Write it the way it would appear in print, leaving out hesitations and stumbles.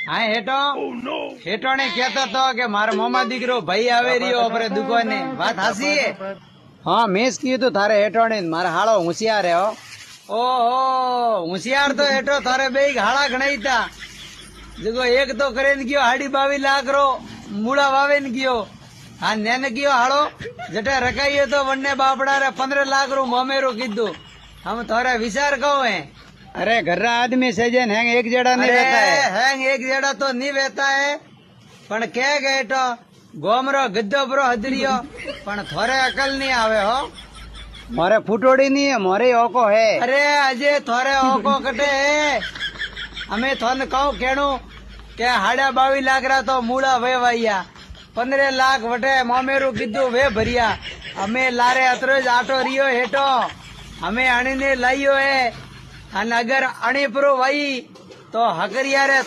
હા હેઠો ને કેતો તો કે મારા મોમાં દીકરો ભાઈ આવે રહ્યો આપડે દુકાને વાત હાસી હે હા મેં જ કીધું તારે હેઠો ને મારા હાળો હોશિયાર હે ઓહો હોશિયાર તો હેઠો તારે બે હાળા ગણાઈ તા देखो एक तो करे गयो 22 लाख रो मूड़ा वावे गयो हाँ नेने गयो हाड़ो जटे रखाइए तो वन्ने बापड़ा रे 15 लाख रो मोमेरो कीधु हम थोड़ा विचार कहो है अरे घर आदमी सजन हैंग एक जेड़ा नहीं रहता है हैंग एक जेड़ा तो नहीं रहता है पण क्या गए तो गोमरो गद्दो बरो हदरियो पण थोड़े अकल नहीं आवे हो मोरे फुटोड़ी नहीं है मोरे ओको है अरे अजय थोड़े ओको कटे है અમે થોને કહું કેણું કે 22 લાખ રા તો મૂળા વેવાયા 15 લાખ વટે મોમેરું કીધું વે ભર્યા અમે લારે અતરો જ આટો रियो हेठो અમે અણીને લાયો હે અને અગર અણી પરો વાઈ તો હકરિયા રે